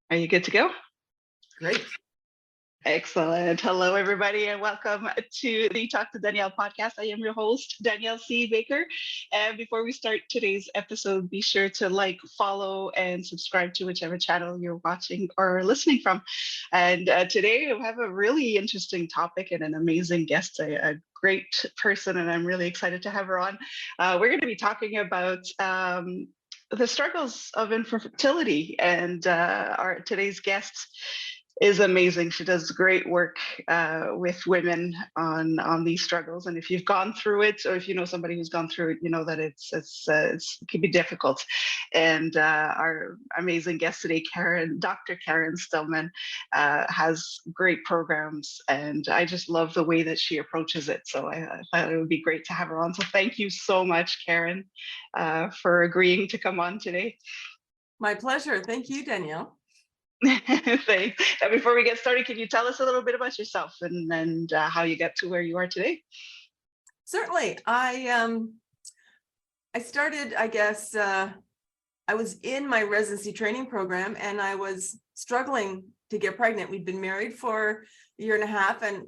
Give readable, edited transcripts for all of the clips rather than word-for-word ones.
Are you good to go? Great. Excellent. Hello, everybody, and welcome to the Talk to Danielle podcast. I am your host, Danielle C. Baker. And before we start today's episode, be sure to like, follow, and subscribe to whichever channel you're watching or listening from. And today we have a really interesting topic and an amazing guest, a great person, and I'm really excited to have her on. We're going to be talking about the struggles of infertility, and our today's guest is amazing. She does great work with women on these struggles. And if you've gone through it, or if you know somebody who's gone through it, you know that it can be difficult. And our amazing guest today, Dr. Karen Stillman, has great programs, and I just love the way that she approaches it. So I thought it would be great to have her on. So thank you so much, Karen, for agreeing to come on today. My pleasure. Thank you, Danielle. Thanks. And before we get started, can you tell us a little bit about yourself and how you got to where you are today? Certainly. I started, I was in my residency training program and I was struggling to get pregnant. We'd been married for a year and a half and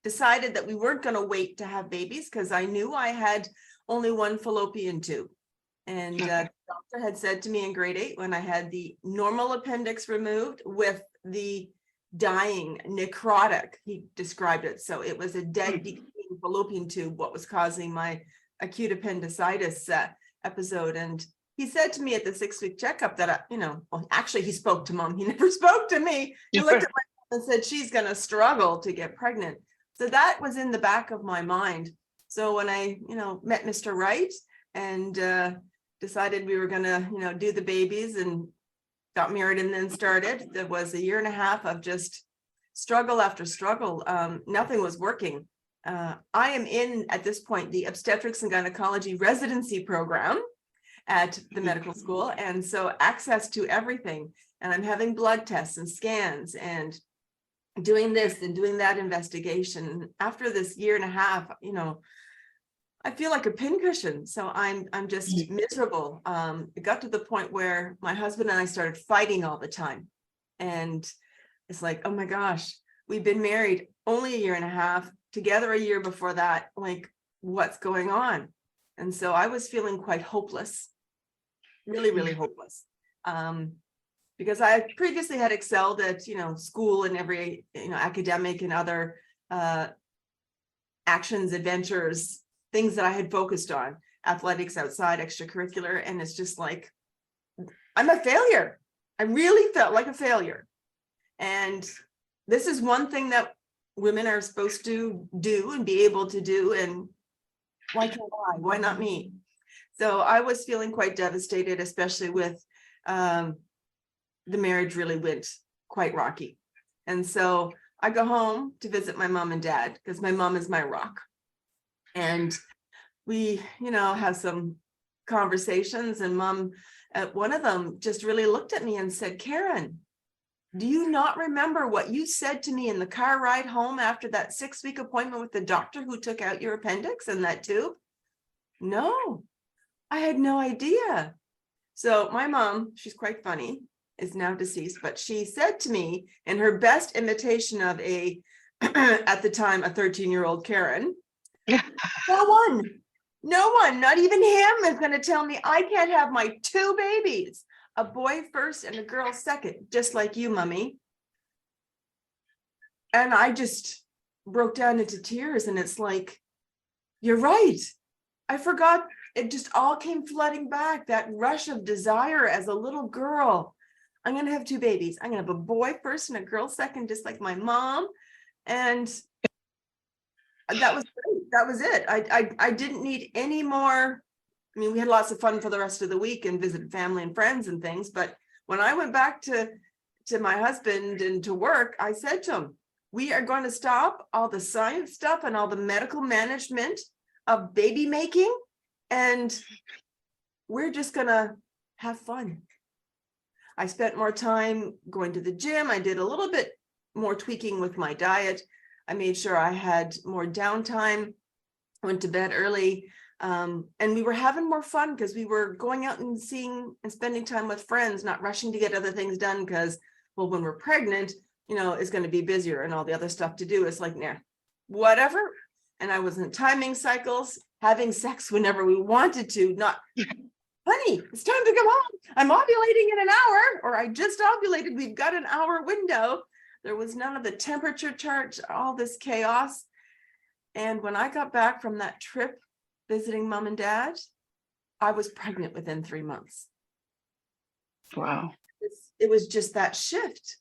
decided that we weren't going to wait to have babies because I knew I had only one fallopian tube. And the doctor had said to me in grade 8 when I had the normal appendix removed with the dying necrotic, he described it. So it was a dead decaying fallopian tube, what was causing my acute appendicitis episode. And he said to me at the 6-week checkup that, actually he spoke to mom. He never spoke to me. He looked at my mom and said, she's going to struggle to get pregnant. So that was in the back of my mind. So when I, met Mr. Wright and decided we were going to, do the babies and got married and then started. There was a year and a half of just struggle after struggle. Nothing was working. I am in, at this point, the obstetrics and gynecology residency program at the medical school. And so access to everything. And I'm having blood tests and scans and doing this and doing that investigation. After this year and a half, I feel like a pincushion. So I'm just miserable. It got to the point where my husband and I started fighting all the time. And it's like, oh my gosh, we've been married only a year and a half, together a year before that. Like, what's going on? And so I was feeling quite hopeless, really, really hopeless. Because I previously had excelled at, school and every, academic and other actions, adventures, things that I had focused on, athletics outside, extracurricular. And it's just like, I'm a failure. I really felt like a failure. And this is one thing that women are supposed to do and be able to do. And why can't I? Why not me? So I was feeling quite devastated, especially with the marriage really went quite rocky. And so I go home to visit my mom and dad because my mom is my rock. And we, have some conversations, and mom, one of them just really looked at me and said, Karen, do you not remember what you said to me in the car ride home after that 6-week appointment with the doctor who took out your appendix and that tube? No, I had no idea. So my mom, she's quite funny, is now deceased, but she said to me in her best imitation of at the time, a 13-year-old Karen, no one, not even him, is going to tell me I can't have my 2 babies, a boy first and a girl second, just like you, mommy. And I just broke down into tears. And it's like, you're right. I forgot. It just all came flooding back. That rush of desire as a little girl. I'm going to have 2 babies. I'm going to have a boy first and a girl second, just like my mom. And that was great. That was it. I didn't need any more. I mean, we had lots of fun for the rest of the week and visited family and friends and things. But when I went back to my husband and to work, I said to him, we are going to stop all the science stuff and all the medical management of baby making. And we're just going to have fun. I spent more time going to the gym. I did a little bit more tweaking with my diet. I made sure I had more downtime, went to bed early. And we were having more fun because we were going out and seeing and spending time with friends, not rushing to get other things done because, well, when we're pregnant, it's going to be busier and all the other stuff to do. It's like, nah, whatever. And I was in timing cycles, having sex whenever we wanted to, not, honey, it's time to come home. I'm ovulating in an hour, or I just ovulated. We've got an hour window. There was none of the temperature charts, all this chaos. And when I got back from that trip visiting mom and dad, I was pregnant within 3 months. Wow. It was just that shift,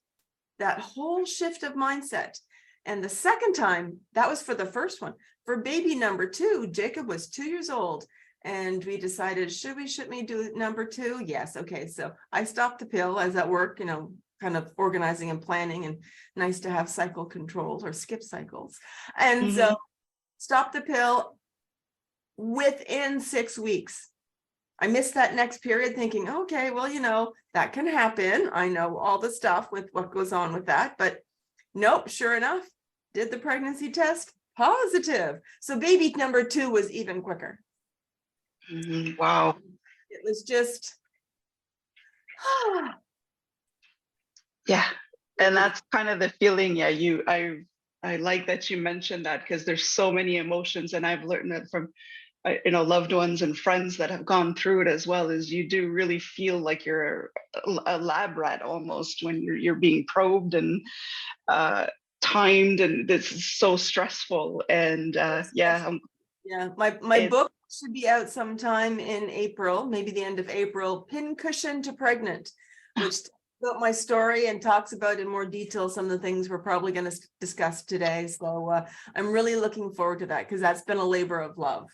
that whole shift of mindset. And the second time, that was for the first one. For baby number 2, Jacob was 2 years old. And we decided, shouldn't we do number 2? Yes. Okay. So I stopped the pill. I was at work, kind of organizing and planning, and nice to have cycle controls or skip cycles. And so stopped the pill within 6 weeks. I missed that next period thinking, okay, well, that can happen. I know all the stuff with what goes on with that, but nope, sure enough, did the pregnancy test, positive. So baby number 2 was even quicker. Wow. It was just, yeah. And that's kind of the feeling. Yeah. I like that you mentioned that, because there's so many emotions, and I've learned that from loved ones and friends that have gone through it as well. Is you do really feel like you're a lab rat almost when you're being probed and timed, and this is so stressful. And yeah, my book should be out sometime in April, maybe the end of April, Pincushion to Pregnant, which about my story and talks about in more detail some of the things we're probably going to discuss today. So I'm really looking forward to that, because that's been a labor of love.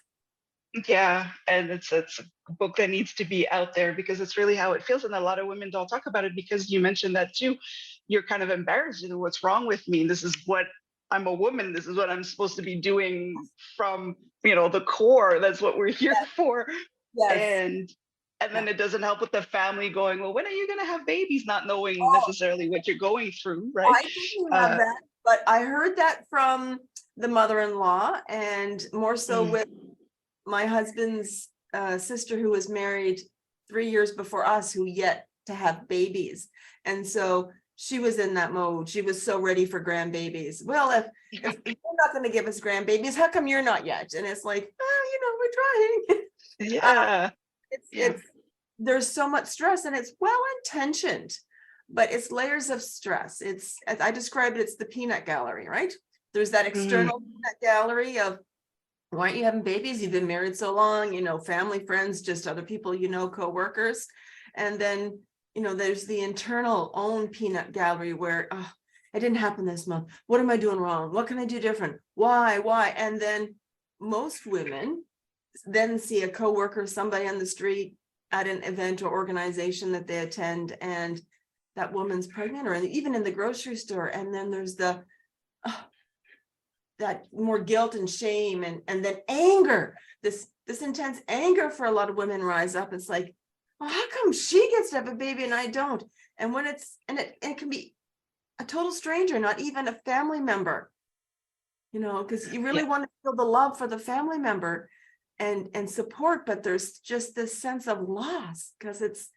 Yeah, and it's a book that needs to be out there, because it's really how it feels, and a lot of women don't talk about it, because you mentioned that too. You're kind of embarrassed. What's wrong with me? This is what I'm a woman. This is what I'm supposed to be doing from the core. That's what we're here for. Yes. And then it doesn't help with the family going, well, when are you going to have babies? Not knowing necessarily what you're going through, right? I didn't have that, but I heard that from the mother-in-law, and more so with my husband's sister, who was married 3 years before us, who yet to have babies. And so she was in that mode. She was so ready for grandbabies. Well, if you're not going to give us grandbabies, how come you're not yet? And it's like, we're trying. Yeah. It's there's so much stress, and it's well intentioned, but it's layers of stress. It's, as I described it, it's the peanut gallery, right? There's that external peanut gallery of, why aren't you having babies? You've been married so long, family, friends, just other people, co-workers. And then, there's the internal own peanut gallery where, it didn't happen this month. What am I doing wrong? What can I do different? Why? And then most women then see a co-worker, somebody on the street at an event or organization that they attend, and that woman's pregnant, or even in the grocery store. And then there's that more guilt and shame, and then anger, this intense anger for a lot of women rise up. It's like, well, how come she gets to have a baby and I don't? And when it can be a total stranger, not even a family member, because you really want to feel the love for the family member and support, but there's just this sense of loss because it's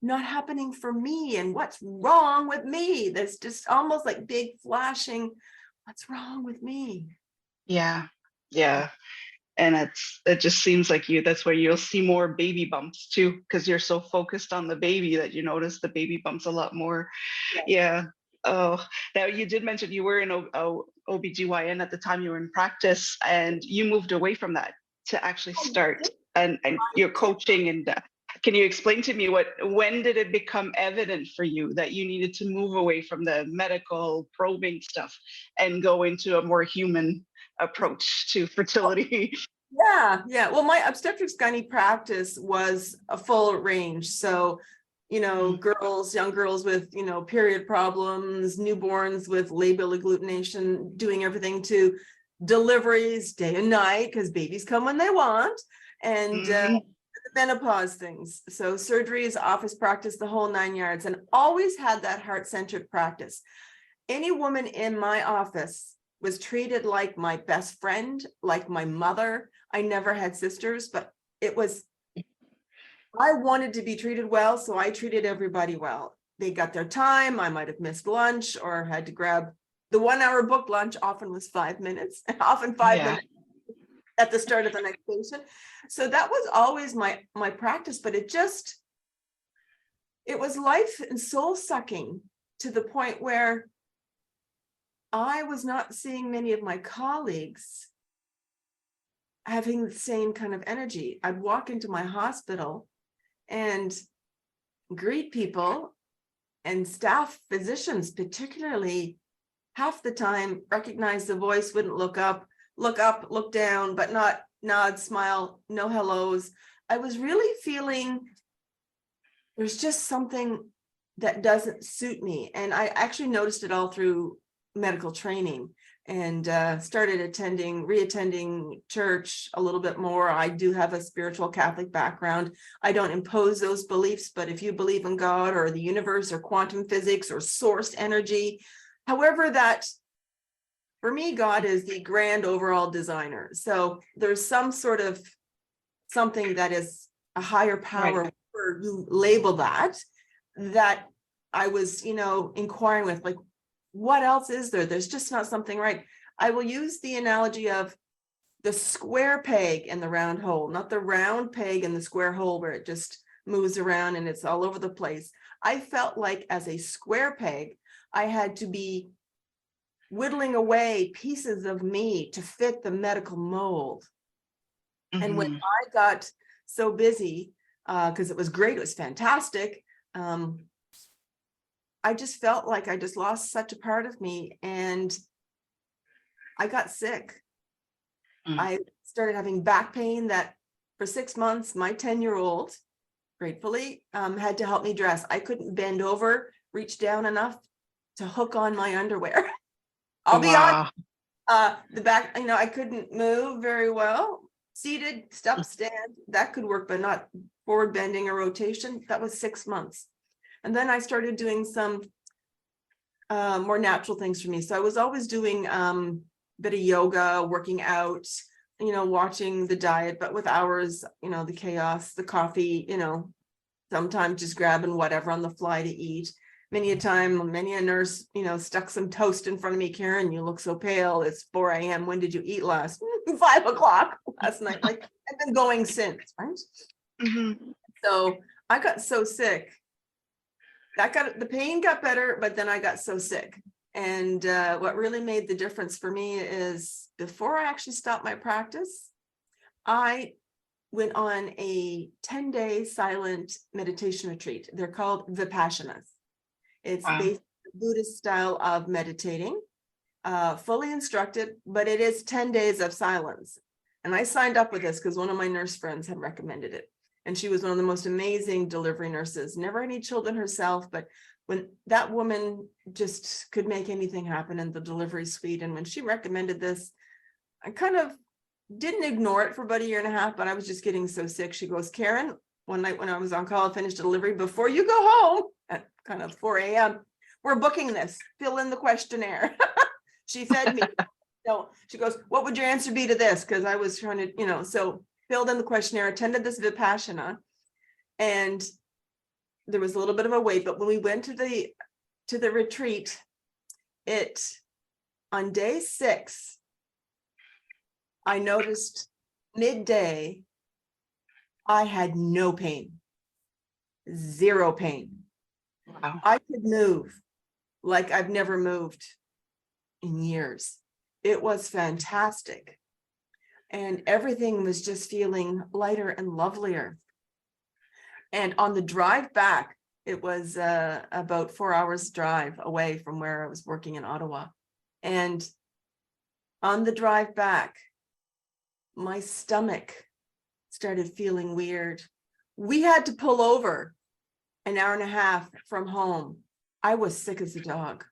not happening for me, and what's wrong with me? There's just almost like big flashing, what's wrong with me? Yeah. And it just seems like that's where you'll see more baby bumps too, because you're so focused on the baby that you notice the baby bumps a lot more. Yeah. Oh, now you did mention you were in OBGYN at the time you were in practice, and you moved away from that to actually start and your coaching. And can you explain to me when did it become evident for you that you needed to move away from the medical probing stuff and go into a more human approach to fertility? Yeah. Well, my obstetrics gynae practice was a full range. So, young girls with, period problems, newborns with labile agglutination, doing everything to deliveries day and night, because babies come when they want, and the menopause things. So surgeries, office practice, the whole 9 yards, and always had that heart-centered practice. Any woman in my office was treated like my best friend, like my mother. I never had sisters, but I wanted to be treated well, so I treated everybody well. They got their time. I might have missed lunch or had to grab the 1-hour book lunch, often was 5 minutes, often 5 minutes at the start of the next patient. So that was always my practice, but it was life and soul sucking to the point where I was not seeing many of my colleagues having the same kind of energy. I'd walk into my hospital and greet people, and staff physicians particularly, half the time recognize the voice, wouldn't look up, look down, but not nod, smile, no hellos. I was really feeling there's just something that doesn't suit me. And I actually noticed it all through medical training, and started reattending church a little bit more. I do have a spiritual Catholic background. I don't impose those beliefs, but if you believe in God or the universe or quantum physics or source energy, however, that for me, God is the grand overall designer. So there's some sort of something that is a higher power, Right. or you label that I was, inquiring with, like, what else is there? There's just not something right. I will use the analogy of the square peg and the round hole, not the round peg and the square hole where it just moves around and it's all over the place. I felt like as a square peg, I had to be whittling away pieces of me to fit the medical mold. And when I got so busy, because it was great, it was fantastic, I just felt like I just lost such a part of me, and I got sick. I started having back pain that for 6 months, my 10-year-old, gratefully, had to help me dress. I couldn't bend over, reach down enough to hook on my underwear. I'll be honest. The back, I couldn't move very well. Seated, step, stand, that could work, but not forward bending or rotation. That was 6 months. And then I started doing some more natural things for me. So I was always doing a bit of yoga, working out, watching the diet, but with hours, the chaos, the coffee, sometimes just grabbing whatever on the fly to eat. Many a nurse, stuck some toast in front of me. Karen, you look so pale. It's 4 a.m. When did you eat last? 5 o'clock last night. Like, I've been going since, right? So I got so sick. The pain got better, but then I got so sick. And what really made the difference for me is before I actually stopped my practice, I went on a 10-day silent meditation retreat. They're called Vipassanas. It's based on the Buddhist style of meditating, fully instructed, but it is 10 days of silence. And I signed up with this because one of my nurse friends had recommended it. And she was one of the most amazing delivery nurses, never any children herself, but when that woman just could make anything happen in the delivery suite. And when she recommended this, I kind of didn't ignore it for about 1.5 years, but I was just getting so sick. She goes, Karen, one night when I was on call, I finished delivery, before you go home at kind of 4 a.m., we're booking this, fill in the questionnaire. She fed me. So she goes, what would your answer be to this? Because I was trying to, so filled in the questionnaire, attended this Vipassana, and there was a little bit of a wait. But when we went to the retreat, on day 6, I noticed midday, I had no pain, 0 pain. Wow. I could move like I've never moved in years. It was fantastic. And everything was just feeling lighter and lovelier. And on the drive back, it was about 4 hours drive away from where I was working in Ottawa. And on the drive back, my stomach started feeling weird. We had to pull over 1.5 hours from home. I was sick as a dog.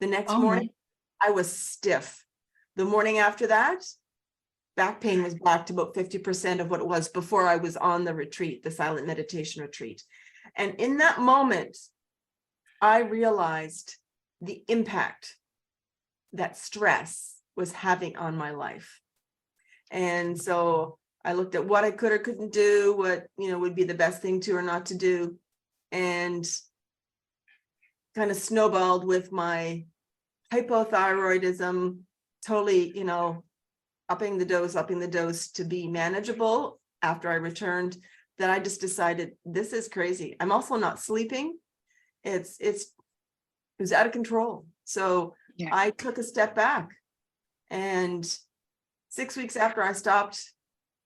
The next morning, I was stiff. The morning after that, back pain was back to about 50% of what it was before I was on the retreat, the silent meditation retreat. And in that moment, I realized the impact that stress was having on my life. And so I looked at what I could or couldn't do, what, would be the best thing to or not to do, and kind of snowballed with my hypothyroidism, totally, upping the dose to be manageable after I returned. That I just decided, this is crazy. I'm also not sleeping. It was out of control. So Yeah. I took a step back, and 6 weeks after I stopped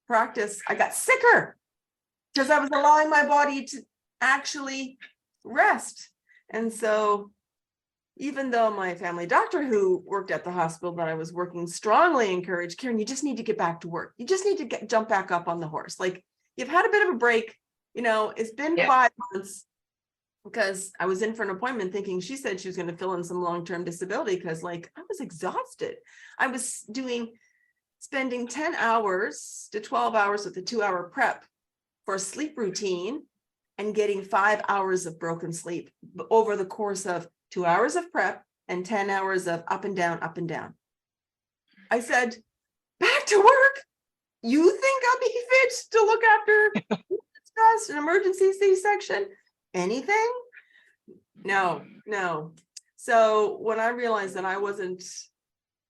practice, I got sicker because I was allowing my body to actually rest. And so even though my family doctor, who worked at the hospital that I was working, strongly encouraged, Karen, you just need to get back to work. You just need to jump back up on the horse. Like, you've had a bit of a break, it's been 5 months, because I was in for an appointment thinking she said she was going to fill in some long-term disability, because I was exhausted. I was spending 10 hours to 12 hours with a 2-hour prep for a sleep routine and getting 5 hours of broken sleep over the course of 2 hours of prep and 10 hours of up and down, up and down. I said, back to work. You think I'll be fit to look after stress, an emergency C-section? Anything? No. So when I realized that I wasn't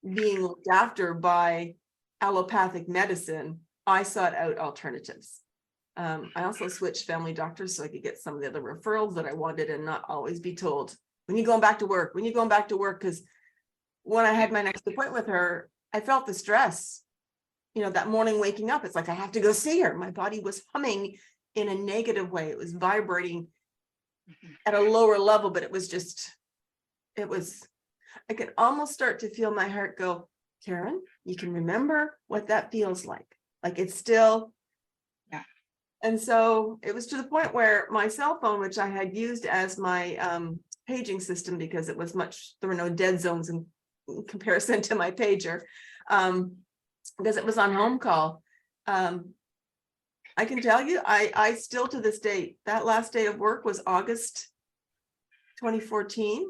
being looked after by allopathic medicine, I sought out alternatives. I also switched family doctors so I could get some of the other referrals that I wanted and not always be told, when you going back to work, because when I had my next appointment with her, I felt the stress, that morning waking up, it's like, I have to go see her. My body was humming in a negative way. It was vibrating at a lower level, but I could almost start to feel my heart go, Karen, you can remember what that feels like. Like, it's still. Yeah. And so it was to the point where my cell phone, which I had used as my paging system, because there were no dead zones in comparison to my pager, because it was on home call. I can tell you, I still to this date, that last day of work was August 2014,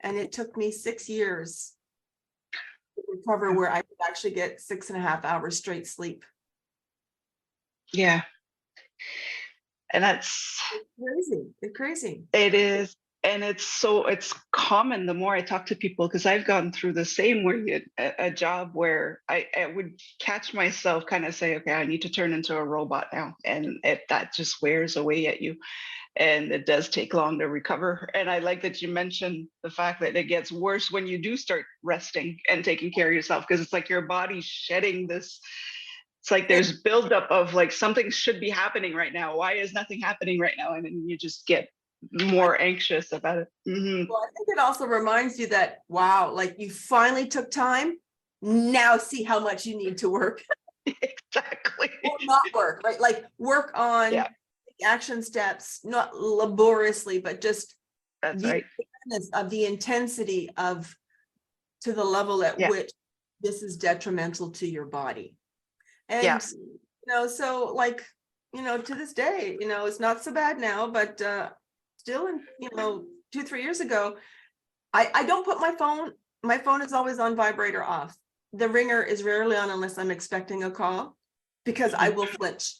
and it took me 6 years to recover where I could actually get 6.5 hours straight sleep. Yeah. And that's crazy. It is. And it's common the more I talk to people, because I've gone through the same, where a job where I would catch myself kind of say, okay, I need to turn into a robot now. And that just wears away at you. And it does take long to recover. And I like that you mentioned the fact that it gets worse when you do start resting and taking care of yourself, because it's like your body's shedding this. It's like there's buildup of like, something should be happening right now. Why is nothing happening right now? And then you just get more anxious about it. Mm-hmm. Well, I think it also reminds you that, wow, like, you finally took time. Now see how much you need to work. Exactly. Or not work, right? Like, work on the action steps, not laboriously, but just That's the right. awareness of the intensity to the level at which this is detrimental to your body. And, so like, to this day, it's not so bad now, but still, in 2-3 years ago, I don't put my phone is always on vibrate or off. The ringer is rarely on unless I'm expecting a call, because I will flinch.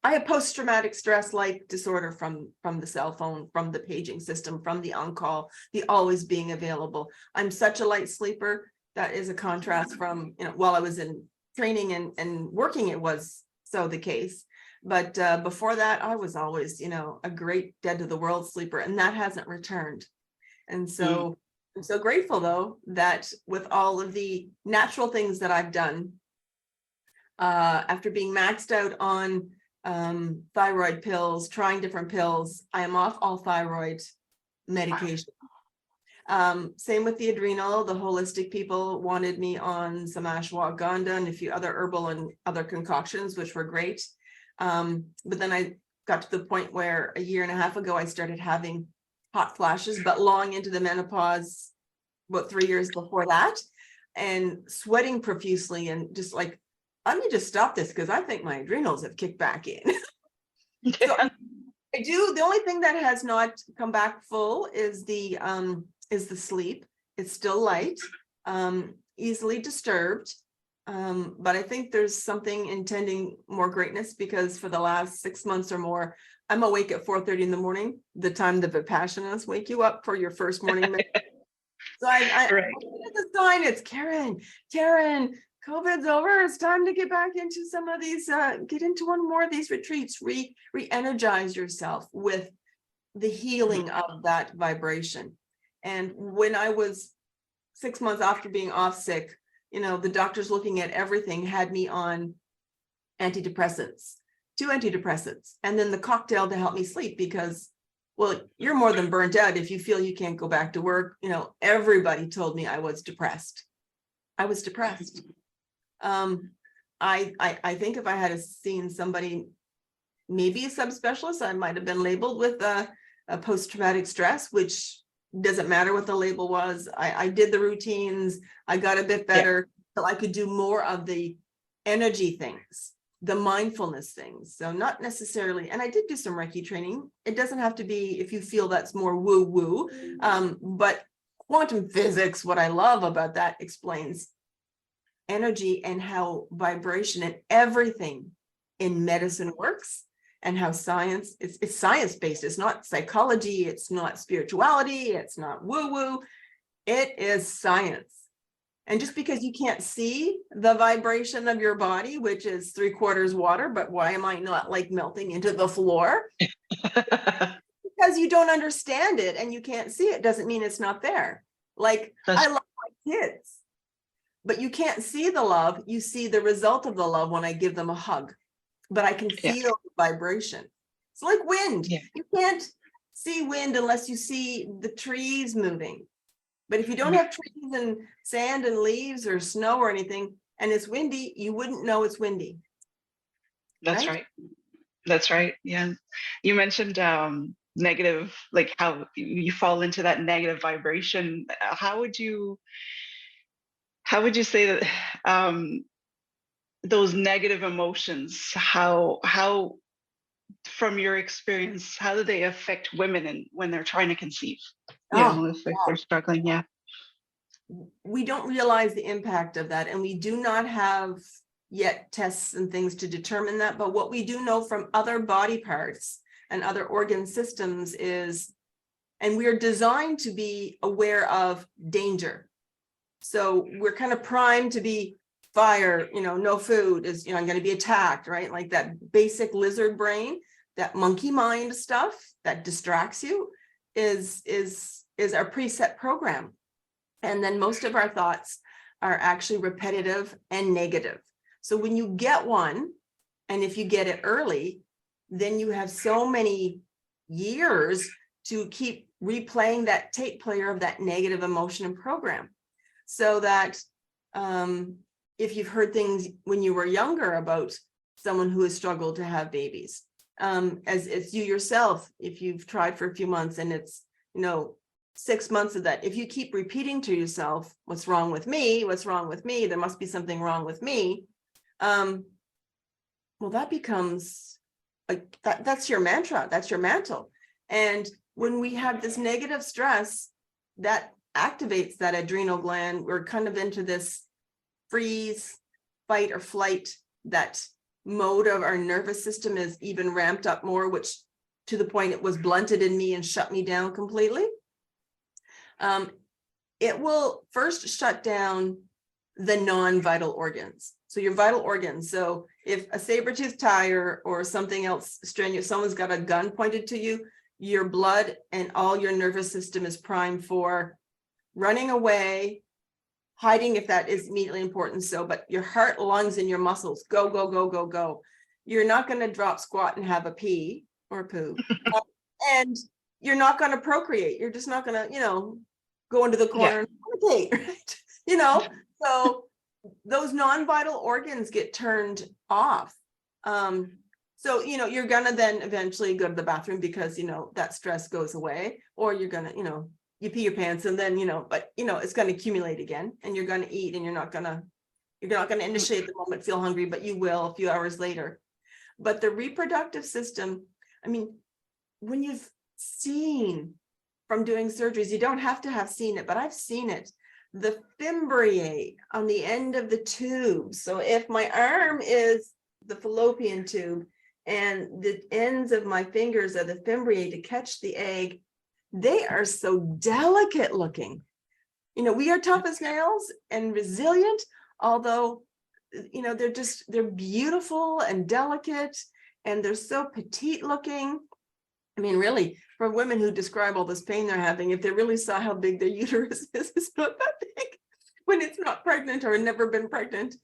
I have post-traumatic stress-like disorder from the cell phone, from the paging system, from the on-call, the always being available. I'm such a light sleeper. That is a contrast from, while I was in training and working, it was so the case. But before that, I was always, a great dead to the world sleeper, and that hasn't returned. And so I'm so grateful, though, that with all of the natural things that I've done, after being maxed out on thyroid pills, trying different pills, I am off all thyroid medication. Same with the adrenal. The holistic people wanted me on some ashwagandha and a few other herbal and other concoctions, which were great. But then I got to the point where a year and a half ago, I started having hot flashes, but long into the menopause, about 3 years before that, and sweating profusely, and just like, I need to stop this because I think my adrenals have kicked back in. So I do. The only thing that has not come back full is the sleep. It's still light. easily disturbed. But I think there's something intending more greatness, because for the last 6 months or more, I'm awake at 4:30 in the morning, the time the Vipassana's wake you up for your first morning. So I Right. the sign, it's Karen, COVID's over. It's time to get back into some of these, get into one more of these retreats, re-energize yourself with the healing of that vibration. And when I was 6 months after being off sick, the doctors looking at everything had me on antidepressants, 2 antidepressants, and then the cocktail to help me sleep, because, well, you're more than burnt out if you feel you can't go back to work. Everybody told me I was depressed. I was depressed. I think if I had seen somebody, maybe a subspecialist, I might have been labeled with a post-traumatic stress, which doesn't matter what the label was. I did the routines. I got a bit better, so I could do more of the energy things, the mindfulness things. So not necessarily, and I did do some Reiki training. It doesn't have to be if you feel that's more woo-woo, but quantum physics, what I love about that, explains energy and how vibration and everything in medicine works, and how science, it's science-based. It's not psychology, it's not spirituality, it's not woo-woo, it is science. And just because you can't see the vibration of your body, which is 3/4 water, but why am I not like melting into the floor? Because you don't understand it and you can't see it, doesn't mean it's not there. Like, I love my kids, but you can't see the love. You see the result of the love when I give them a hug, but I can feel the vibration. It's like wind. You can't see wind unless you see the trees moving. But if you don't have trees and sand and leaves or snow or anything, and it's windy, you wouldn't know it's windy. That's right. That's right. Yeah. You mentioned negative, like how you fall into that negative vibration. How would you say that those negative emotions, how from your experience, how do they affect women and when they're trying to conceive? If they're struggling, we don't realize the impact of that, and we do not have yet tests and things to determine that. But what we do know from other body parts and other organ systems is, and we are designed to be aware of danger. So we're kind of primed to be fire, no food is, I'm going to be attacked, right? Like that basic lizard brain, that monkey mind stuff that distracts you is our preset program. And then most of our thoughts are actually repetitive and negative. So when you get one, and if you get it early, then you have so many years to keep replaying that tape player of that negative emotion and program. So that if you've heard things when you were younger about someone who has struggled to have babies, as it's you yourself, if you've tried for a few months and it's, 6 months of that, if you keep repeating to yourself, what's wrong with me? What's wrong with me? There must be something wrong with me. Well, that becomes like that's your mantra, that's your mantle. And when we have this negative stress, that activates that adrenal gland. We're kind of into this freeze, fight, or flight. That mode of our nervous system is even ramped up more, which to the point it was blunted in me and shut me down completely. It will first shut down the non-vital organs. So your vital organs. So if a saber-toothed tiger or something else strenuous, someone's got a gun pointed to you, your blood and all your nervous system is primed for running away, hiding if that is immediately important. So, but your heart, lungs, and your muscles, go, go, go, go, go. You're not going to drop, squat, and have a pee or a poo. And you're not going to procreate. You're just not going to, go into the corner and fornicate, right? So those non-vital organs get turned off. So, you're going to then eventually go to the bathroom because, that stress goes away, or you're going to, you pee your pants and then, but, it's going to accumulate again, and you're going to eat, and you're not going to initiate the moment, feel hungry, but you will a few hours later. But the reproductive system, when you've seen from doing surgeries, you don't have to have seen it, but I've seen it. the fimbriae on the end of the tube. So if my arm is the fallopian tube and the ends of my fingers are the fimbriae to catch the egg, they are so delicate looking. We are tough as nails and resilient, although, they're beautiful and delicate, and they're so petite looking. I mean, really, for women who describe all this pain they're having, if they really saw how big their uterus is, it's not that big when it's not pregnant or never been pregnant.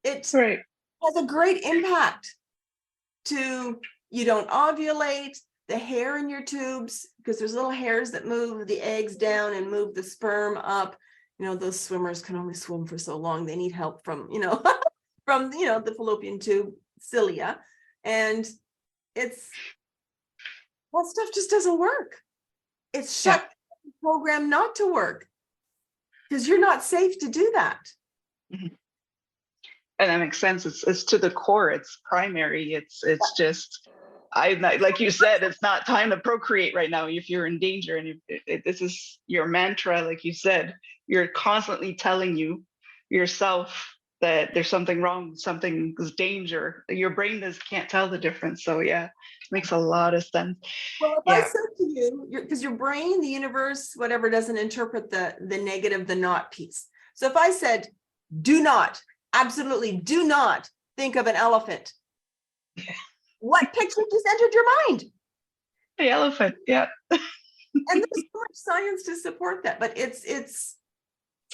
It Right. has a great impact to, you don't ovulate, the hair in your tubes, because there's little hairs that move the eggs down and move the sperm up. Those swimmers can only swim for so long. They need help from, from, the fallopian tube cilia. And that stuff just doesn't work. It's shut program not to work because you're not safe to do that. Mm-hmm. And that makes sense. It's to the core. It's primary. It's just, like you said, it's not time to procreate right now if you're in danger. And this is your mantra, like you said, you're constantly telling yourself that there's something wrong, something is danger. Your brain can't tell the difference. So yeah, it makes a lot of sense. Well, if I said to you, because your brain, the universe, whatever, doesn't interpret the negative, the not piece. So if I said, absolutely do not think of an elephant. What picture just entered your mind? The elephant, yeah. And there's so much science to support that, but it's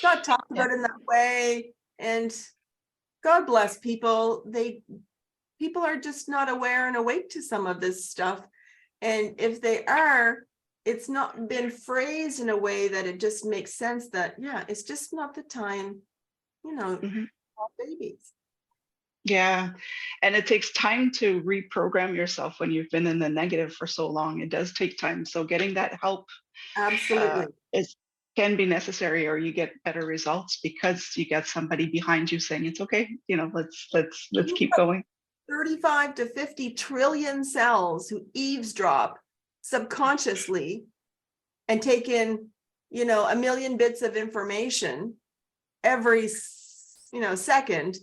not talked about in that way. And God bless people. People are just not aware and awake to some of this stuff. And if they are, it's not been phrased in a way that it just makes sense that, it's just not the time, Mm-hmm. babies. Yeah. And it takes time to reprogram yourself when you've been in the negative for so long. It does take time. So getting that help Absolutely can be necessary, or you get better results because you get somebody behind you saying it's okay. Let's keep going. 35 to 50 trillion cells who eavesdrop subconsciously and take in, 1 million bits of information every, second,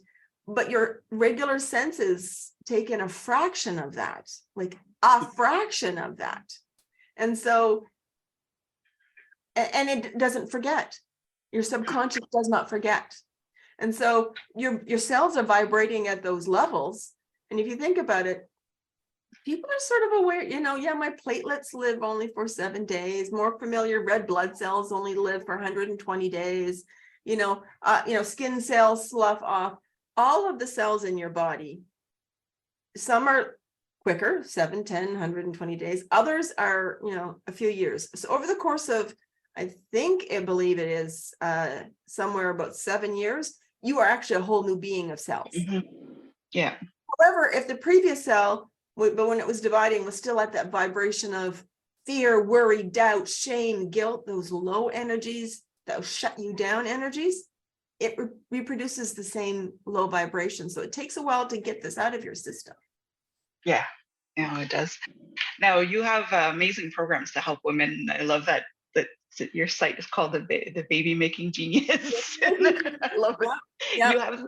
but your regular senses take in a fraction of that, like a fraction of that. And so, and it doesn't forget. Your subconscious does not forget. And so your cells are vibrating at those levels. And if you think about it, people are sort of aware, my platelets live only for 7 days. More familiar, red blood cells only live for 120 days. Skin cells slough off. All of the cells in your body, some are quicker, 7, 10, 120 days. Others are, a few years. So over the course of, I believe it is somewhere about 7 years, you are actually a whole new being of cells. Mm-hmm. Yeah. However, if the previous cell, but when it was dividing, was still at that vibration of fear, worry, doubt, shame, guilt, those low energies, those shut you down energies, it reproduces the same low vibration. So it takes a while to get this out of your system. Yeah, it does. Now you have amazing programs to help women. I love that your site is called the Baby Making Genius. I love it. Yeah. You have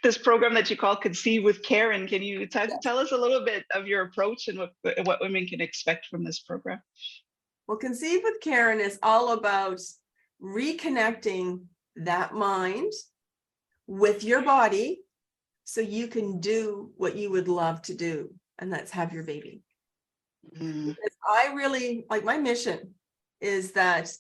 this program that you call Conceive with Karen. Can you tell us a little bit of your approach and what women can expect from this program? Well, Conceive with Karen is all about reconnecting that mind with your body so you can do what you would love to do, and that's have your baby. Mm-hmm. I really, my mission is that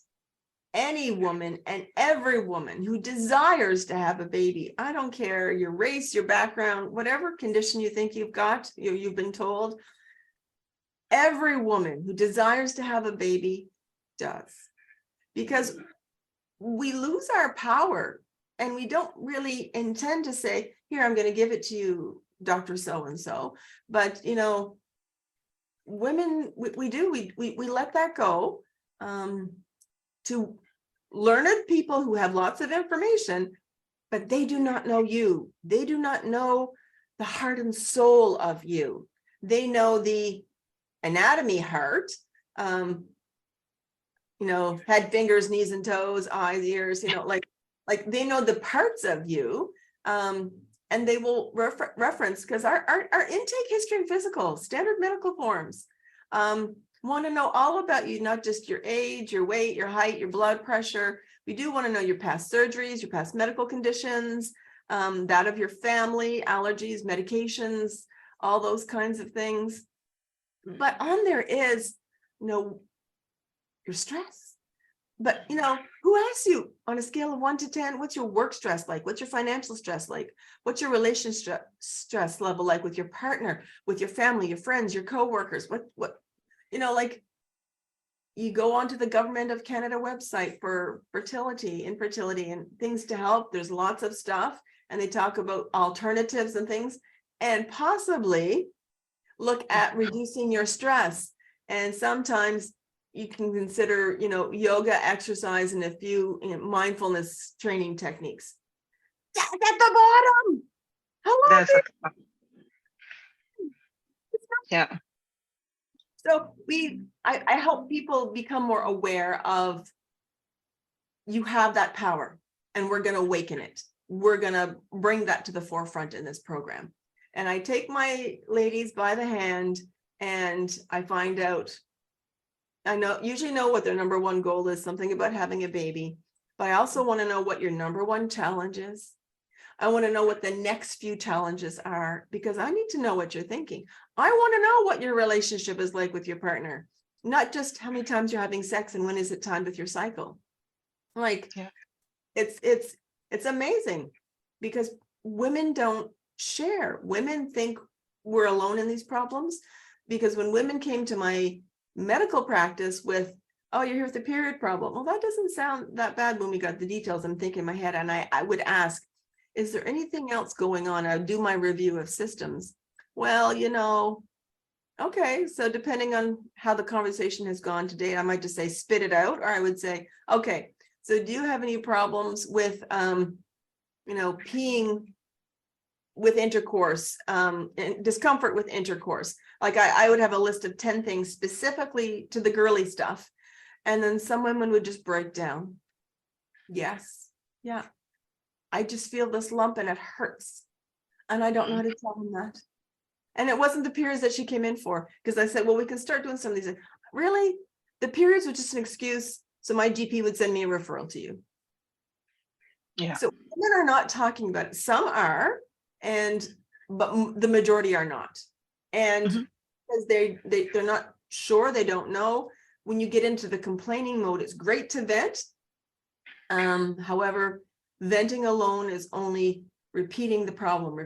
any woman and every woman who desires to have a baby, I don't care your race, your background, whatever condition you think you've got, you've been told, every woman who desires to have a baby does. Because we lose our power and we don't really intend to say, here, I'm going to give it to you, Dr. So-and-so. But, women, we let that go to learned people who have lots of information, but they do not know you. They do not know the heart and soul of you. They know the anatomy heart, head, fingers, knees and toes, eyes, ears, like they know the parts of you. And they will reference, because our intake history and physical, standard medical forms, want to know all about you, not just your age, your weight, your height, your blood pressure. We do want to know your past surgeries, your past medical conditions, that of your family, allergies, medications, all those kinds of things. But on there is, your stress. But, who asks you on a scale of 1 to 10, what's your work stress like? What's your financial stress like? What's your relationship stress level like with your partner, with your family, your friends, your coworkers? What, like you go onto the Government of Canada website for fertility, infertility, and things to help. There's lots of stuff, and they talk about alternatives and things, and possibly look at reducing your stress. And sometimes you can consider, yoga, exercise, and a few mindfulness training techniques. That's at the bottom. Hello. Yeah. So I help people become more aware of, you have that power, and we're going to awaken it. We're going to bring that to the forefront in this program. And I take my ladies by the hand, and I find out, usually know what their number one goal is, something about having a baby, but I also want to know what your number one challenge is. I want to know what the next few challenges are, because I need to know what you're thinking. I want to know what your relationship is like with your partner, not just how many times you're having sex and when is it timed with your cycle. Like, it's amazing, because women don't share. Women think we're alone in these problems, because when women came to my medical practice with, oh, you're here with the period problem. Well, that doesn't sound that bad. When we got the details, I'm thinking in my head, and I would ask, is there anything else going on? I would do my review of systems. Well, okay, so depending on how the conversation has gone today, I might just say, spit it out. Or I would say, okay, so do you have any problems with, peeing with intercourse, and discomfort with intercourse? Like I would have a list of 10 things specifically to the girly stuff. And then some women would just break down. Yes. Yeah. I just feel this lump and it hurts. And I don't know how to tell them that. And it wasn't the periods that she came in for, because I said, well, we can start doing some of these. Really? The periods were just an excuse. So my GP would send me a referral to you. Yeah. So women are not talking about it. Some are, but the majority are not. And because they're not sure, they don't know. When you get into the complaining mode, it's great to vent. However, venting alone is only repeating the problem.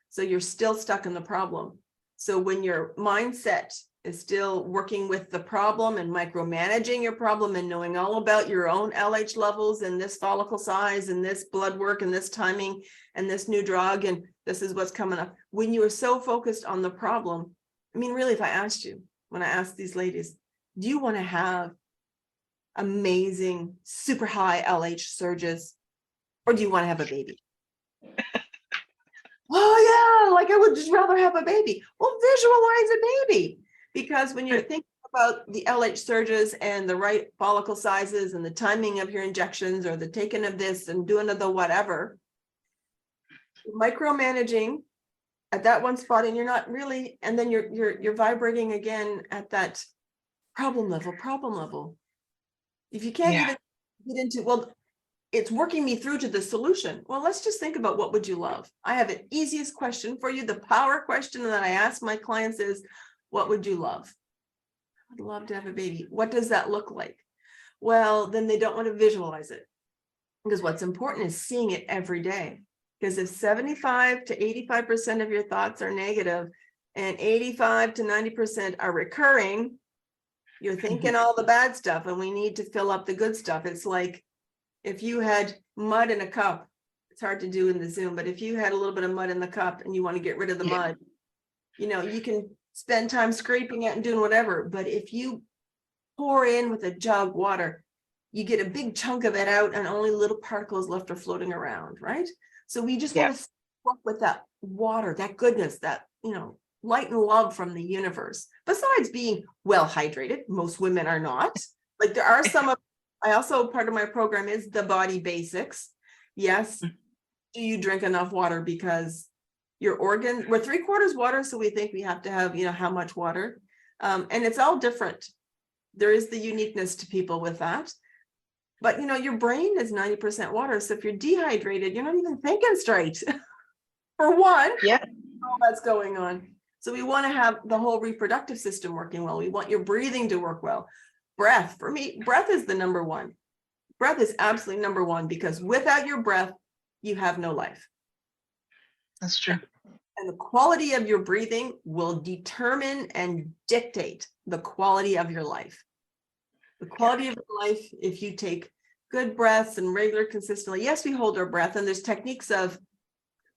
So you're still stuck in the problem. So when your mindset is still working with the problem and micromanaging your problem and knowing all about your own LH levels and this follicle size and this blood work and this timing and this new drug and this is what's coming up. When you are so focused on the problem, I mean, really, if I asked you, when I asked these ladies, do you want to have amazing, super high LH surges, or do you want to have a baby? Oh yeah, like I would just rather have a baby. Well, visualize a baby, because when you're thinking about the LH surges and the right follicle sizes and the timing of your injections or the taking of this and doing of the whatever, micromanaging at that one spot, and you're not really, and then you're vibrating again at that problem level. If you can't even get into, well, it's working me through to the solution. Well, let's just think about, what would you love? I have an easiest question for you. The power question that I ask my clients is, what would you love? I'd love to have a baby. What does that look like? Well, then they don't want to visualize it, because what's important is seeing it every day. Because if 75 to 85% of your thoughts are negative and 85 to 90% are recurring, you're thinking all the bad stuff, and we need to fill up the good stuff. It's like if you had mud in a cup, it's hard to do in the Zoom, but if you had a little bit of mud in the cup and you want to get rid of the mud, you can spend time scraping it and doing whatever. But if you pour in with a jug water, you get a big chunk of it out and only little particles left are floating around, right? So we just want to work with that water, that goodness, that, light and love from the universe. Besides being well hydrated, most women are not. Like there are some of, I also, part of my program is the body basics. Yes. Do you drink enough water? Because your organ, we're 3/4 water. So we think we have to have, how much water. And it's all different. There is the uniqueness to people with that. But, your brain is 90% water. So if you're dehydrated, you're not even thinking straight. For one, Yeah. all that's going on. So we want to have the whole reproductive system working well. We want your breathing to work well. Breath, for me, breath is the number one. Breath is absolutely number one, because without your breath, you have no life. That's true. And the quality of your breathing will determine and dictate the quality of your life. The quality of your life, if you take good breaths and regular consistently, yes, we hold our breath, and there's techniques of,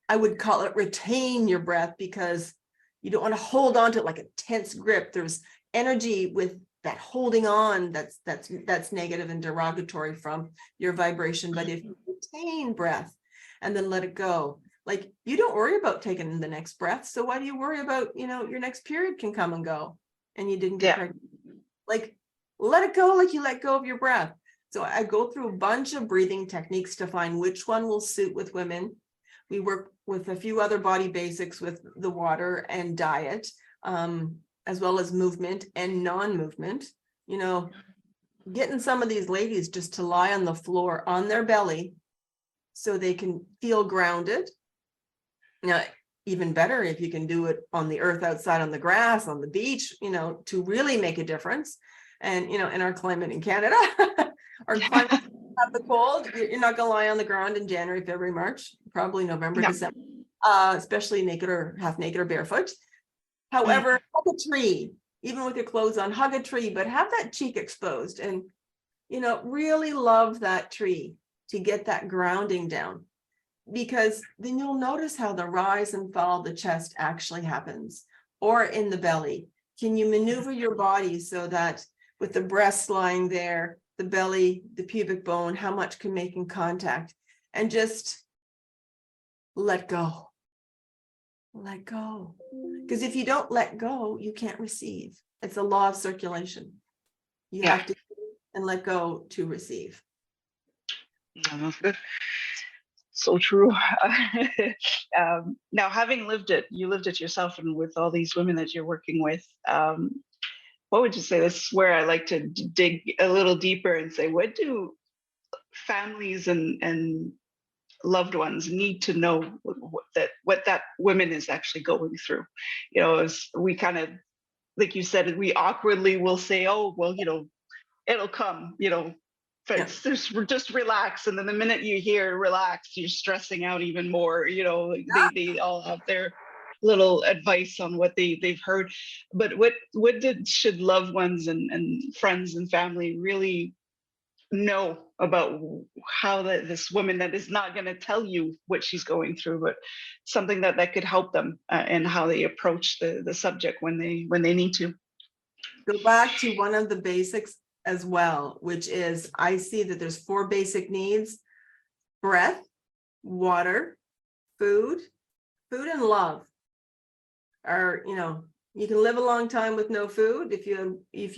I would call it retain your breath, because you don't want to hold on to it like a tense grip. There's energy with that holding on that's negative and derogatory from your vibration. But if you retain breath and then let it go, like you don't worry about taking the next breath. So why do you worry about, your next period can come and go and you didn't get pregnant? Like let it go, like you let go of your breath. So I go through a bunch of breathing techniques to find which one will suit with women. We work with a few other body basics with the water and diet, as well as movement and non-movement. Getting some of these ladies just to lie on the floor on their belly so they can feel grounded. Now, even better if you can do it on the earth, outside on the grass, on the beach, to really make a difference. And, in our climate in Canada, our climate have the cold, you're not going to lie on the ground in January, February, March, probably November, December, especially naked or half naked or barefoot. However, hug a tree, even with your clothes on, hug a tree, but have that cheek exposed and, really love that tree to get that grounding down, because then you'll notice how the rise and fall of the chest actually happens, or in the belly. Can you maneuver your body so that with the breasts lying there, the belly, the pubic bone, how much can make in contact, and just let go. Let go. Because if you don't let go, you can't receive. It's a law of circulation. You have to give and let go to receive. So true. Now, having lived it, you lived it yourself, and with all these women that you're working with, what would you say? This is where I like to dig a little deeper and say, what do families and loved ones need to know what that woman is actually going through? As we kind of, like you said, we awkwardly will say, oh, well, it'll come, just relax. And then the minute you hear relax, you're stressing out even more. They all have their little advice on what they've heard. But should loved ones and friends and family really know about how this woman that is not going to tell you what she's going through, but something that could help them and how they approach the subject when they need to? Go back to one of the basics as well, which is, I see that there's 4 basic needs: breath, water, food and love. You can live a long time with no food if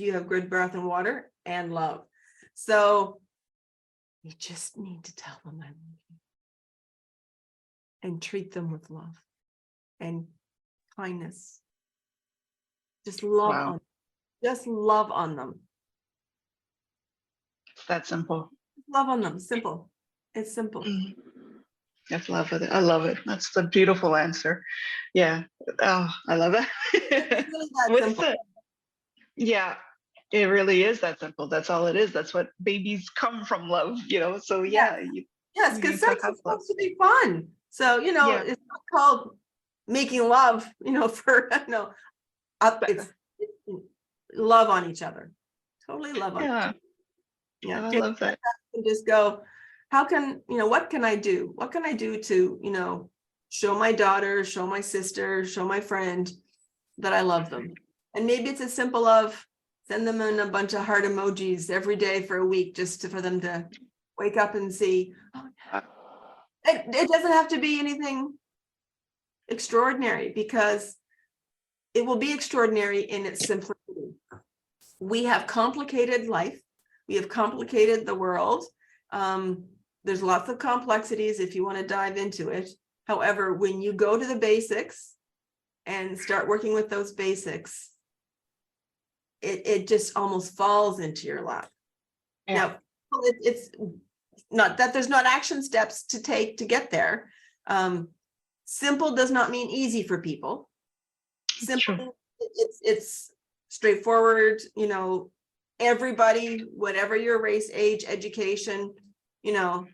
you have good breath and water and love. So you just need to tell them I love you and treat them with love and kindness. Just love on them. That's simple. Love on them. Simple. It's simple. That's love it. I love it. That's a beautiful answer. Yeah. Oh, I love that. It's really that simple. Yeah, it really is that simple. That's all it is. That's what babies come from, love, So yeah. Yes, because sex is supposed to be fun. So, it's not called making love, it's love on each other. Totally love on each other. I love that. And just go, what can I do? What can I do to, show my daughter, show my sister, show my friend that I love them? And maybe it's as simple of send them in a bunch of heart emojis every day for a week, just for them to wake up and see. It doesn't have to be anything extraordinary, because it will be extraordinary in its simplicity. We have complicated life. We have complicated the world. There's lots of complexities if you want to dive into it. However, when you go to the basics and start working with those basics, it just almost falls into your lap. Now, it's not that there's not action steps to take to get there. Simple does not mean easy for people. Simple, it's straightforward, everybody, whatever your race, age, education, and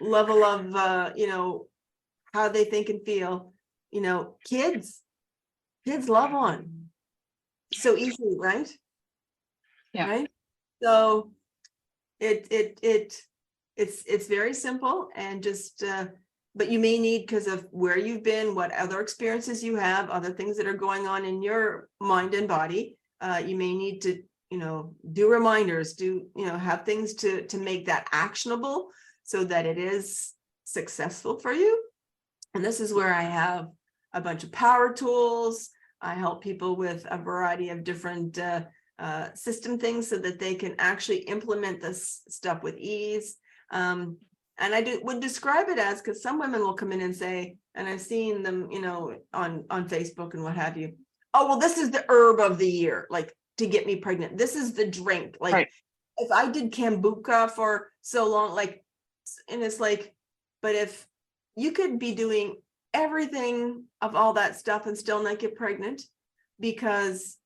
level of how they think and feel, kids love on so easily, right? Yeah. Right. So it's very simple, and just but you may need, because of where you've been, what other experiences you have, other things that are going on in your mind and body, you may need to do reminders, have things to make that actionable so that it is successful for you. And this is where I have a bunch of power tools. I help people with a variety of different system things so that they can actually implement this stuff with ease. And I would describe it as, because some women will come in and say, and I've seen them, on Facebook and what have you, oh, well, this is the herb of the year, like, to get me pregnant. This is the drink. Like, right. If I did kombucha for so long, like, and it's like, but if you could be doing everything of all that stuff and still not get pregnant, because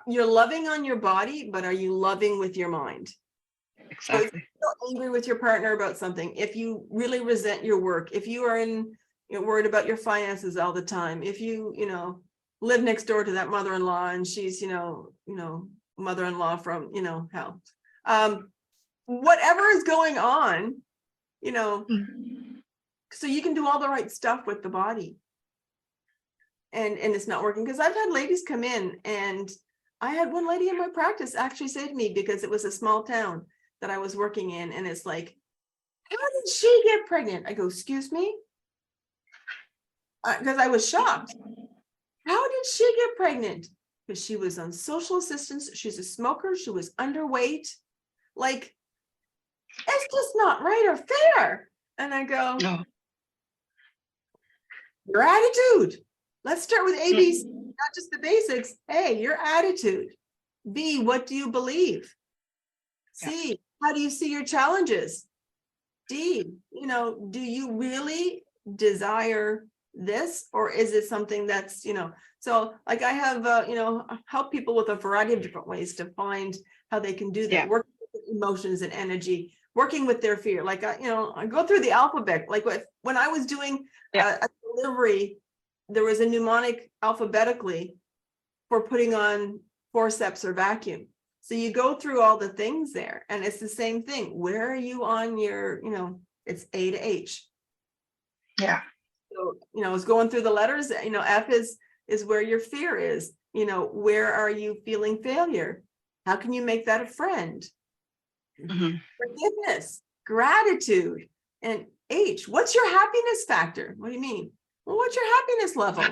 you're loving on your body, but are you loving with your mind? Exactly. So if you're angry with your partner about something, if you really resent your work, if you are worried about your finances all the time, if you live next door to that mother-in-law and she's mother-in-law from hell, whatever is going on, so you can do all the right stuff with the body, and it's not working. Because I've had ladies come in, and I had one lady in my practice actually say to me, because it was a small town that I was working in, and it's like, how did she get pregnant? I go, excuse me? Because I was shocked. How did she get pregnant? Because she was on social assistance. She's a smoker. She was underweight. Like, it's just not right or fair. And I go, no. Your attitude. Let's start with ABC, not just the basics. A, your attitude. B, what do you believe? C, how do you see your challenges? D, do you really desire this, or is it something that's, so like I have, help people with a variety of different ways to find how they can do that, working with emotions and energy, working with their fear. Like, I go through the alphabet, like when I was doing a delivery, there was a mnemonic alphabetically for putting on forceps or vacuum. So you go through all the things there, and it's the same thing. Where are you on your, it's A to H. Yeah. So, it's going through the letters, F is where your fear is. Where are you feeling failure? How can you make that a friend? Mm-hmm. Forgiveness, gratitude. And H, what's your happiness factor? What do you mean? Well, what's your happiness level?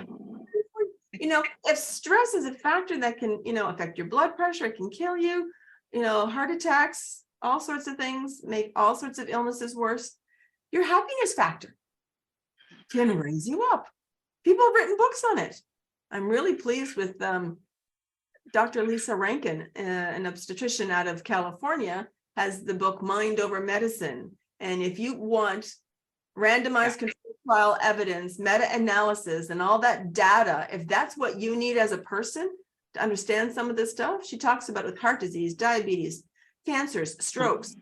If stress is a factor that can, affect your blood pressure, it can kill you, heart attacks, all sorts of things, make all sorts of illnesses worse. Your happiness factor can raise you up. People have written books on it. I'm really pleased with Dr. Lisa Rankin, an obstetrician out of California, has the book Mind Over Medicine. And if you want randomized control trial evidence, meta-analysis, and all that data, if that's what you need as a person to understand some of this stuff, she talks about it with heart disease, diabetes, cancers, strokes,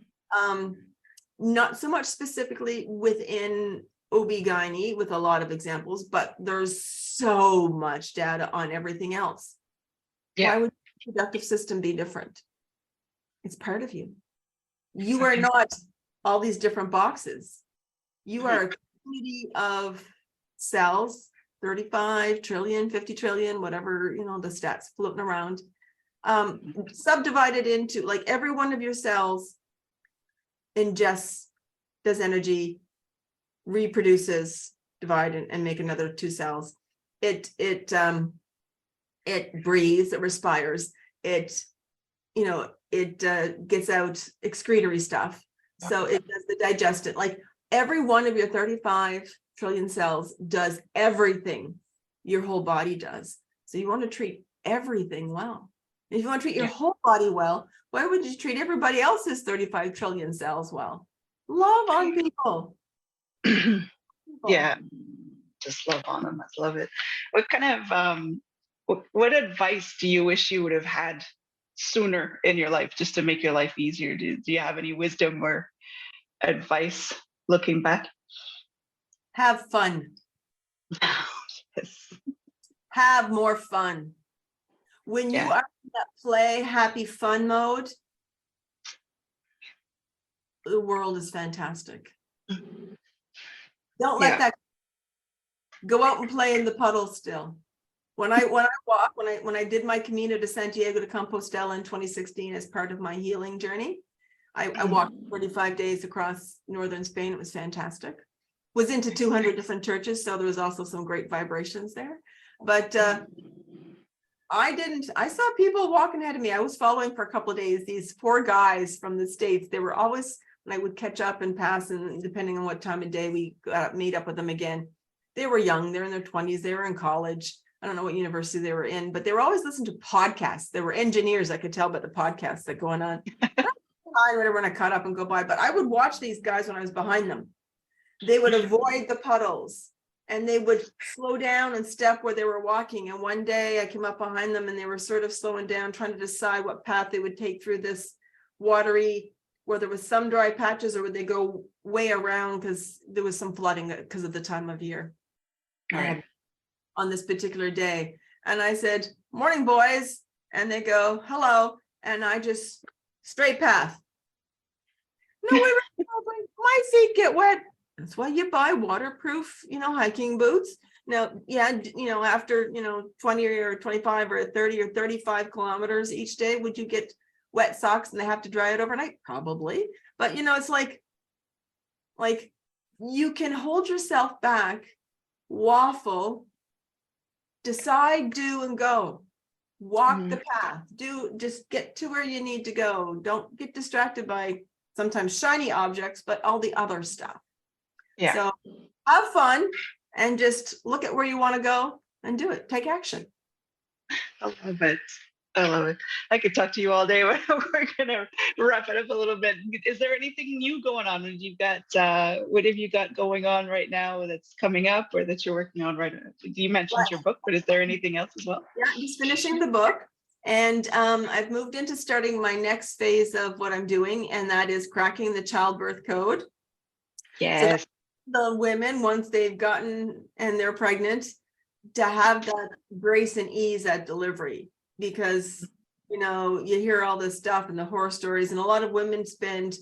not so much specifically within OB-GYN with a lot of examples, but there's so much data on everything else. Why would the reproductive system be different? It's part of you. You are not all these different boxes. You are a community of cells, 35 trillion, 50 trillion, whatever, the stats floating around, subdivided into, like, every one of your cells ingests, does energy, reproduces, divide and make another 2 cells. It breathes, it respires, it gets out excretory stuff. So it does the digestion. Like every one of your 35 trillion cells does everything your whole body does. So you want to treat everything well. If you want to treat your whole body well, why would you treat everybody else's 35 trillion cells well? Love on people. Yeah, just love on them. I love it. What kind of what advice do you wish you would have had sooner in your life, just to make your life easier? Do you have any wisdom or advice looking back? Have fun. Yes. Have more fun. When you are in that play, happy, fun mode, the world is fantastic. Don't let that go out and play in the puddles still. When I walk, when I did my Camino de Santiago de Compostela in 2016 as part of my healing journey, I walked 45 days across northern Spain. It was fantastic. Was into 200 different churches, so there was also some great vibrations there. But I saw people walking ahead of me. I was following for a couple of days these 4 guys from the States. They were always, when I would catch up and pass, and depending on what time of day we meet up with them again, they were young. They're in their 20s. They were in college. I don't know what university they were in, but they were always listening to podcasts. They were engineers. I could tell by the podcasts that going on. Whatever, when I caught up and go by, but I would watch these guys when I was behind them. They would avoid the puddles and they would slow down and step where they were walking. And one day I came up behind them and they were sort of slowing down, trying to decide what path they would take through this watery, where there was some dry patches, or would they go way around because there was some flooding because of the time of year. Right. On this particular day. And I said, "Morning, boys." And they go, "Hello." And I just straight path. No way, my feet get wet. That's why you buy waterproof, hiking boots. Now, after, 20 or 25 or 30 or 35 kilometers each day, would you get wet socks and they have to dry it overnight? Probably. But, it's like you can hold yourself back, waffle, decide, do, and go. Walk the path. Just get to where you need to go. Don't get distracted by sometimes shiny objects, but all the other stuff. Yeah. So have fun and just look at where you want to go and do it. Take action. I love it. I love it. I could talk to you all day, but we're gonna wrap it up a little bit. Is there anything new going on? What have you got going on right now that's coming up or that you're working on right now? You mentioned your book, but is there anything else as well? Yeah, I'm just finishing the book. And I've moved into starting my next phase of what I'm doing, and that is cracking the childbirth code. Yes. So the women, once they've gotten and they're pregnant, to have that grace and ease at delivery, because you hear all this stuff and the horror stories, and a lot of women spend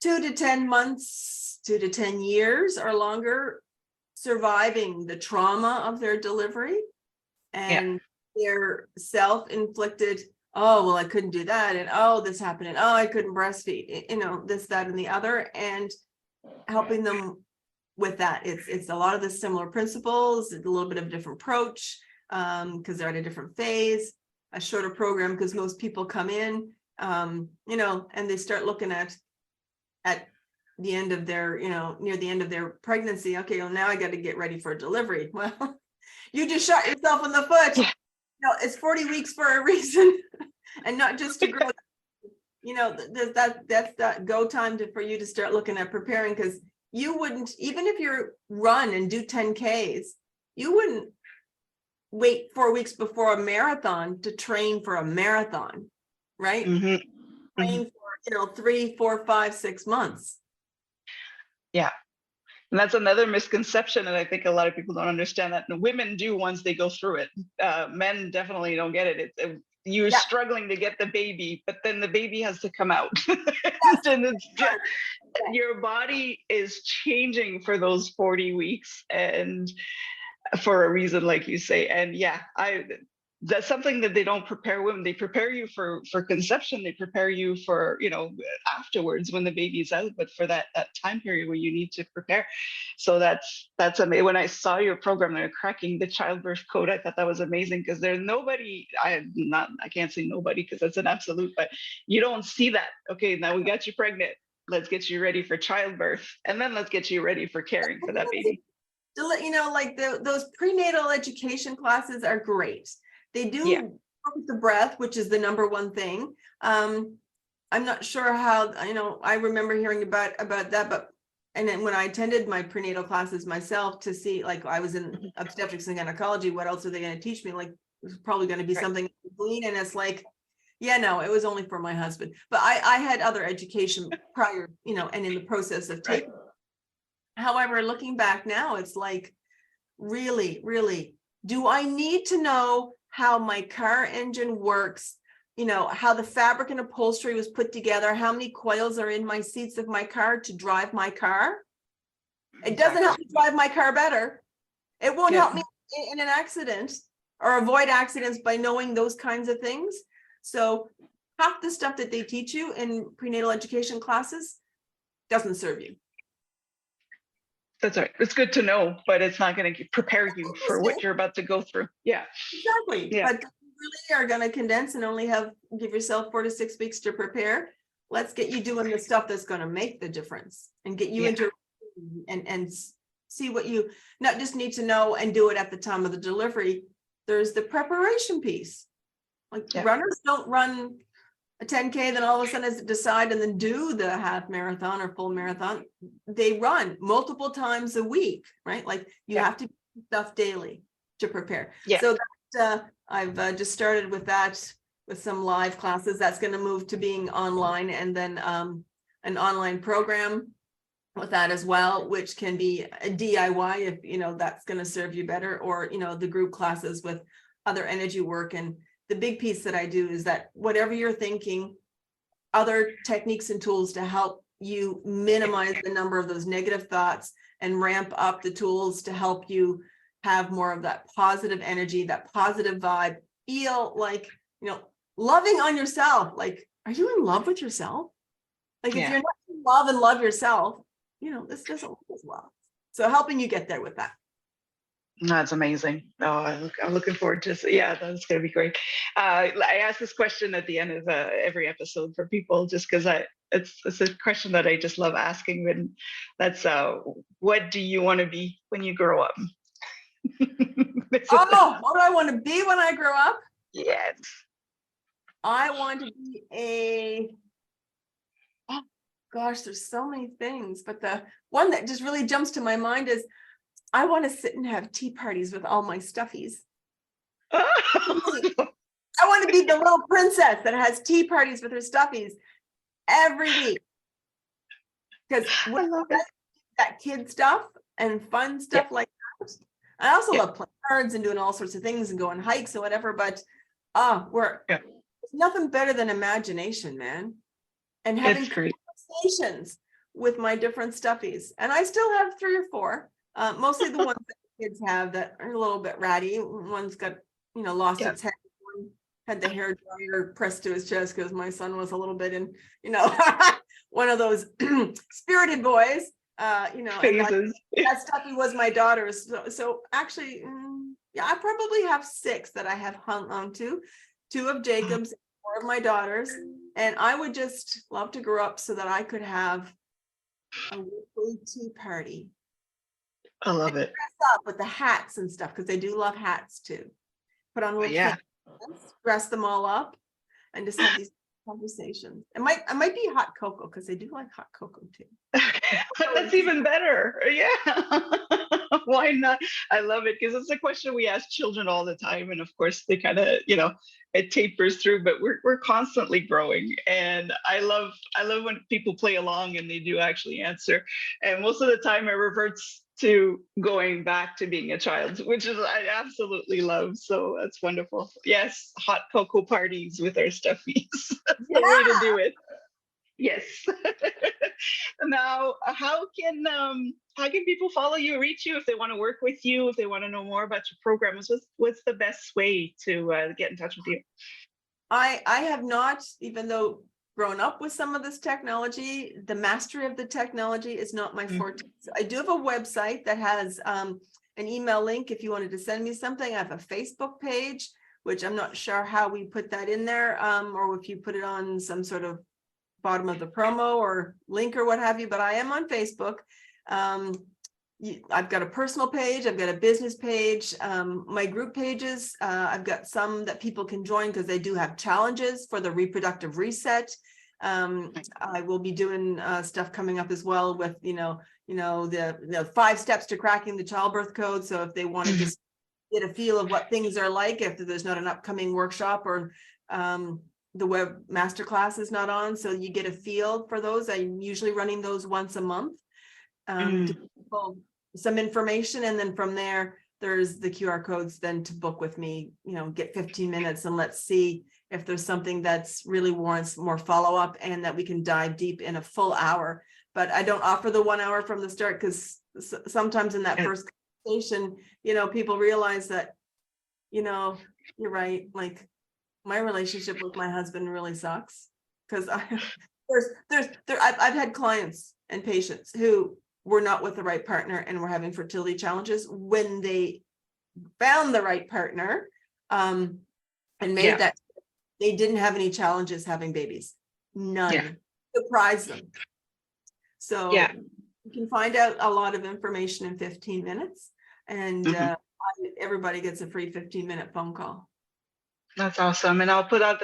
2 to 10 months, 2 to 10 years or longer surviving the trauma of their delivery and their self-inflicted, "Oh, well, I couldn't do that," and "Oh, this happened," and "Oh, I couldn't breastfeed," this, that, and the other, and helping them with that. It's a lot of the similar principles, a little bit of a different approach, because they're at a different phase, a shorter program, because most people come in, and they start looking at the end of their, near the end of their pregnancy. Okay, well, now I got to get ready for delivery. Well, you just shot yourself in the foot. It's 40 weeks for a reason, and not just to grow. That's that go time for you to start looking at preparing, because you wouldn't, even if you run and do 10Ks, you wouldn't wait 4 weeks before a marathon to train for a marathon, right? Train for 3, 4, 5, 6 months. Yeah. And that's another misconception, and I think a lot of people don't understand that. And women do once they go through it. Men definitely don't get it. You're struggling to get the baby, but then the baby has to come out. And your body is changing for those 40 weeks, and for a reason, like you say. And that's something that they don't prepare women. They prepare you for conception. They prepare you for, afterwards when the baby's out, but for that time period where you need to prepare. So that's amazing. When I saw your program, they're cracking the childbirth code. I thought that was amazing, because there's nobody, I can't say nobody because that's an absolute, but you don't see that. Okay, now we got you pregnant. Let's get you ready for childbirth, and then let's get you ready for caring for that baby. To let you know, like those prenatal education classes are great. They do work with the breath, which is the number one thing. I'm not sure how, I remember hearing about that, but and then when I attended my prenatal classes myself to see, like I was in obstetrics and gynecology, what else are they going to teach me? Like, it's probably going to be something clean, and it's like, yeah, no, it was only for my husband. But I had other education prior, and in the process of taking. However, looking back now, it's like, really, really, do I need to know how my car engine works? How the fabric and upholstery was put together, how many coils are in my seats of my car to drive my car? It doesn't help me drive my car better. It won't help me in an accident or avoid accidents by knowing those kinds of things. So half the stuff that they teach you in prenatal education classes doesn't serve you. That's right. It's good to know, but it's not going to prepare you for what you're about to go through. Yeah, exactly. Yeah. But you really are going to condense and only give yourself 4 to 6 weeks to prepare. Let's get you doing the stuff that's going to make the difference and get you into and see what you not just need to know and do it at the time of the delivery. There's the preparation piece. Like runners don't run a 10K, then all of a sudden decide and then do the half marathon or full marathon. They run multiple times a week, right? Like you have to do stuff daily to prepare. So that, I've just started with that, with some live classes. That's going to move to being online, and then an online program with that as well, which can be a DIY if that's going to serve you better, or the group classes with other energy work. And the big piece that I do is that whatever you're thinking, other techniques and tools to help you minimize the number of those negative thoughts and ramp up the tools to help you have more of that positive energy, that positive vibe, feel like, loving on yourself. Like, are you in love with yourself? Like if you're not in love and love yourself, this doesn't work as well. So helping you get there with that. That's amazing. Oh, I'm looking forward to it. Yeah, that's going to be great. I ask this question at the end of every episode for people, just because it's a question that I just love asking. And that's what do you want to be when you grow up? What do I want to be when I grow up? Yes. I want to be gosh, there's so many things, but the one that just really jumps to my mind is I want to sit and have tea parties with all my stuffies. I want to be the little princess that has tea parties with her stuffies every week. Because I love that kid stuff and fun stuff like that. I also love playing cards and doing all sorts of things and going hikes and whatever, but there's nothing better than imagination, man. And having conversations with my different stuffies. And I still have 3 or 4. Mostly the ones that kids have that are a little bit ratty. One's got, lost its head. One had the hair dryer pressed to his chest because my son was a little bit in, one of those spirited boys, phases. That stuffy was my daughter's. So actually, I probably have 6 that I have hung on to, 2 of Jacob's, 4 of my daughters. And I would just love to grow up so that I could have a weekly tea party. I love it. Dress up with the hats and stuff, because they do love hats too. Put on little hats, dress them all up, and just have these conversations. I might be hot cocoa, because they do like hot cocoa too. That's even better. Yeah. Why not? I love it, because it's a question we ask children all the time, and of course they kind of, it tapers through, but we're constantly growing, and I love when people play along and they do actually answer, and most of the time it reverts to going back to being a child, which is I absolutely love. So that's wonderful. Yes, hot cocoa parties with our stuffies. That's the way to do it. Yes. Now, how can people follow you, reach you if they want to work with you, if they want to know more about your programs? What's the best way to get in touch with you? I have not, even though grown up with some of this technology, the mastery of the technology is not my forte. So I do have a website that has an email link if you wanted to send me something. I have a Facebook page, which I'm not sure how we put that in there, or if you put it on some sort of bottom of the promo or link or what have you, but I am on Facebook. I've got a personal page, I've got a business page, my group pages, I've got some that people can join because they do have challenges for the reproductive reset. I will be doing stuff coming up as well with, the 5 steps to cracking the childbirth code. So if they want to just get a feel of what things are like, if there's not an upcoming workshop or the web masterclass is not on, so you get a feel for those. I'm usually running those once a month. To people some information, and then from there there's the QR codes then to book with me, get 15 minutes and let's see if there's something that's really warrants more follow-up and that we can dive deep in a full hour. But I don't offer the 1 hour from the start, because sometimes in that first conversation, people realize that, you're right, like my relationship with my husband really sucks, because I've had clients and patients who were not with the right partner and were having fertility challenges. When they found the right partner and made that, they didn't have any challenges having babies. None. Surprised them. So you can find out a lot of information in 15 minutes, and everybody gets a free 15-minute phone call. That's awesome. And I'll put out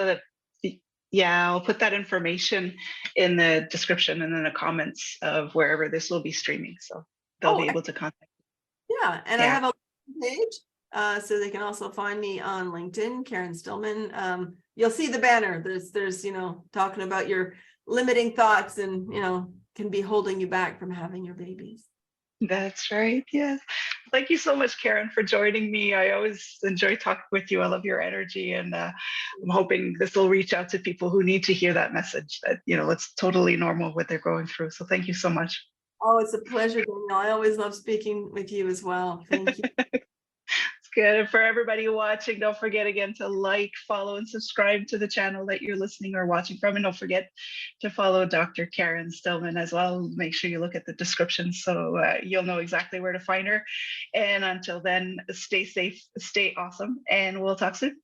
I'll put that information in the description and in the comments of wherever this will be streaming, so they'll be able to contact you. Yeah, and I have a page, so they can also find me on LinkedIn, Karen Stillman. You'll see the banner. There's talking about your limiting thoughts and can be holding you back from having your babies. That's right. Yes. Thank you so much, Karen, for joining me. I always enjoy talking with you. I love your energy, and I'm hoping this will reach out to people who need to hear that message that, it's totally normal what they're going through. So thank you so much. Oh, it's a pleasure, Danielle. I always love speaking with you as well. Thank you. It's good. And for everybody watching, don't forget again to like, follow, and subscribe to the channel that you're listening or watching from. And don't forget to follow Dr. Karen Stillman as well. Make sure you look at the description so you'll know exactly where to find her. And until then, stay safe, stay awesome, and we'll talk soon.